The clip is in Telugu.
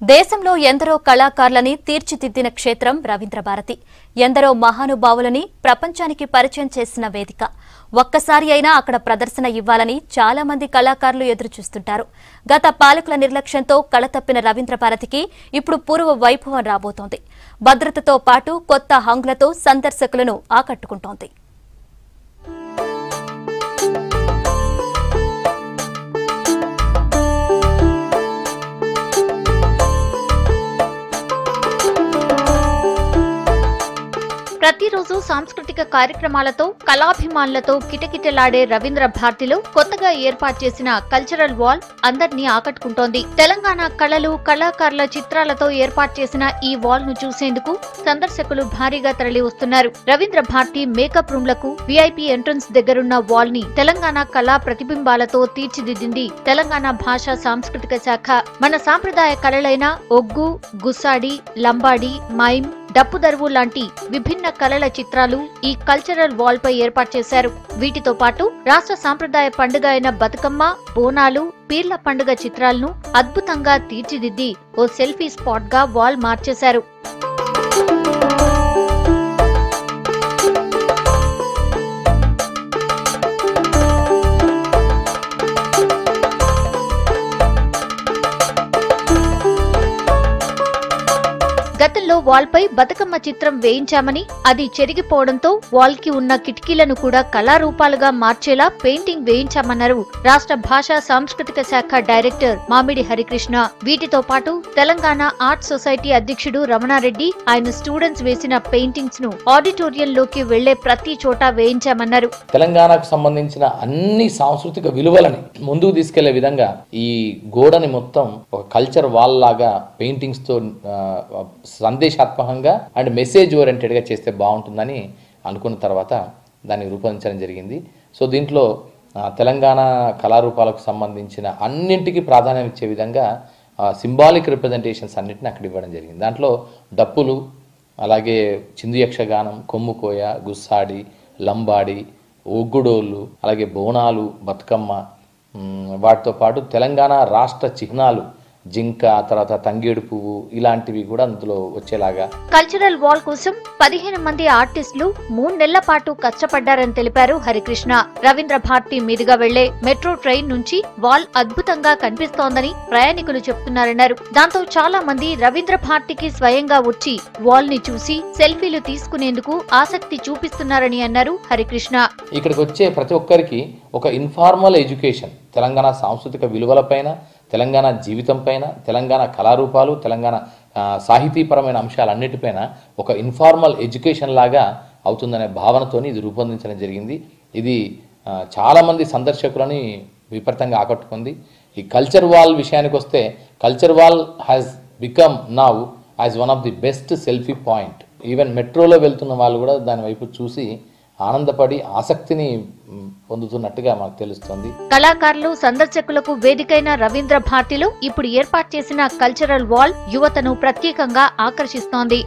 దేశంలో ఎందరో కళాకారులని తీర్చిదిద్దిన క్షేత్రం రవీంద్ర భారతి. ఎందరో మహానుభావులని ప్రపంచానికి పరిచయం చేసిన వేదిక. ఒక్కసారి అయినా అక్కడ ప్రదర్శన ఇవ్వాలని చాలా మంది కళాకారులు ఎదురుచూస్తుంటారు. గత పాలకుల నిర్లక్ష్యంతో కళ తప్పిన రవీంద్ర భారతికి ఇప్పుడు పూర్వ వైభవం రాబోతోంది. భద్రతతో పాటు కొత్త హంగులతో సందర్శకులను ఆకట్టుకుంటోంది. ప్రతిరోజు సాంస్కృతిక కార్యక్రమాలతో కళాభిమానులతో కిటకిటలాడే రవీంద్ర భారతిలో కొత్తగా ఏర్పాటు చేసిన కల్చరల్ వాల్ అందరినీ ఆకట్టుకుంటోంది. తెలంగాణ కళలు, కళాకారుల చిత్రాలతో ఏర్పాటు చేసిన ఈ వాల్ ను చూసేందుకు సందర్శకులు భారీగా తరలి వస్తున్నారు. రవీంద్ర భారతి మేకప్ రూమ్లకు విఐపి ఎంట్రన్స్ దగ్గరున్న వాల్ ని తెలంగాణ కళా ప్రతిబింబాలతో తీర్చిదిద్దింది తెలంగాణ భాషా సాంస్కృతిక శాఖ. మన సాంప్రదాయ కళలైన ఒగ్గు, గుస్సాడి, లంబాడి, మైమ్, డప్పుదరువు లాంటి విభిన్న కళల చిత్రాలు ఈ కల్చరల్ వాల్ పై ఏర్పాటు చేశారు. వీటితో పాటు రాష్ట్ర సాంప్రదాయ పండుగ అయిన బతుకమ్మ, బోనాలు, పీర్ల పండుగ చిత్రాలను అద్భుతంగా తీర్చిదిద్ది ఓ సెల్ఫీ స్పాట్ గా వాల్ మార్చేశారు. గతంలో వాల్ పై బతుకమ్మ చిత్రం వేయించామని అది చెరిగిపోవడంతో వాల్ కి ఉన్న కిటికీలను కూడా కళారూపాలుగా మార్చేలా పెయింటింగ్ వేయించామన్నారు రాష్ట్ర భాషా సాంస్కృతిక శాఖ డైరెక్టర్ మామిడి హరికృష్ణ. వీటితో పాటు తెలంగాణ ఆర్ట్ సొసైటీ అధ్యక్షుడు రమణారెడ్డి ఆయన స్టూడెంట్స్ వేసిన పెయింటింగ్స్ ను ఆడిటోరియంలోకి వెళ్లే ప్రతి చోట వేయించామన్నారు. తెలంగాణకు సంబంధించిన అన్ని సాంస్కృతిక విలువలని ముందుకు తీసుకెళ్లే విధంగా ఈ గోడని మొత్తం ఒక కల్చర్ వాల్ లాగా పెయింటింగ్స్ తో సందేశాత్మకంగా అండ్ మెసేజ్ ఓరియంటెడ్గా చేస్తే బాగుంటుందని అనుకున్న తర్వాత దాన్ని రూపొందించడం జరిగింది. సో దీంట్లో తెలంగాణ కళారూపాలకు సంబంధించిన అన్నింటికి ప్రాధాన్యం ఇచ్చే విధంగా సింబాలిక్ రిప్రజెంటేషన్స్ అన్నింటిని అక్కడ ఇవ్వడం జరిగింది. దాంట్లో డప్పులు, అలాగే చిందు యక్షగానం, కొమ్ముకోయ, గుస్సాడి, లంబాడి, ఒగ్గుడోళ్ళు, అలాగే బోనాలు, బతుకమ్మ, వాటితో పాటు తెలంగాణ రాష్ట్ర చిహ్నాలు జింక, తర్వాత తంగేడు పువ్వు ఇలాంటివి కూడా అందులో వచ్చేలాగా. కల్చరల్ వాల్ కోసం 15 మంది ఆర్టిస్టులు 3 నెలల పాటు కష్టపడ్డారని తెలిపారు హరికృష్ణ. రవీంద్ర భారతి మీదుగా వెళ్లే మెట్రో ట్రైన్ నుంచి వాల్ అద్భుతంగా కనిపిస్తోందని ప్రయాణికులు చెప్తున్నారన్నారు. దాంతో చాలా మంది రవీంద్ర భారతికి స్వయంగా వచ్చి వాల్ ని చూసి సెల్ఫీలు తీసుకునేందుకు ఆసక్తి చూపిస్తున్నారని అన్నారు హరికృష్ణ. ఇక్కడికి వచ్చే ప్రతి ఒక్కరికి ఒక ఇన్ఫార్మల్ ఎడ్యుకేషన్ తెలంగాణ సాంస్కృతిక విలువలపైన, తెలంగాణ జీవితం పైన, తెలంగాణ కళారూపాలు, తెలంగాణ సాహితీపరమైన అంశాలన్నిటిపైన ఒక ఇన్ఫార్మల్ ఎడ్యుకేషన్ లాగా అవుతుందనే భావనతోని ఇది రూపొందించడం జరిగింది. ఇది చాలామంది సందర్శకులని విపరీతంగా ఆకట్టుకుంది. ఈ కల్చర్ వాల్ విషయానికి వస్తే, culture wall has become now as one of the best selfie point. Even మెట్రోలో వెళ్తున్న వాళ్ళు కూడా దాని వైపు చూసి ఆనందపడి ఆసక్తిని పొందుతున్నట్టుగా మాకు తెలుస్తుంది. కళాకారులు, సందర్శకులకు వేదికైన రవీంద్ర భారతిలో ఇప్పుడు ఏర్పాటు చేసిన కల్చరల్ వాల్ యువతను ప్రత్యేకంగా ఆకర్షిస్తోంది.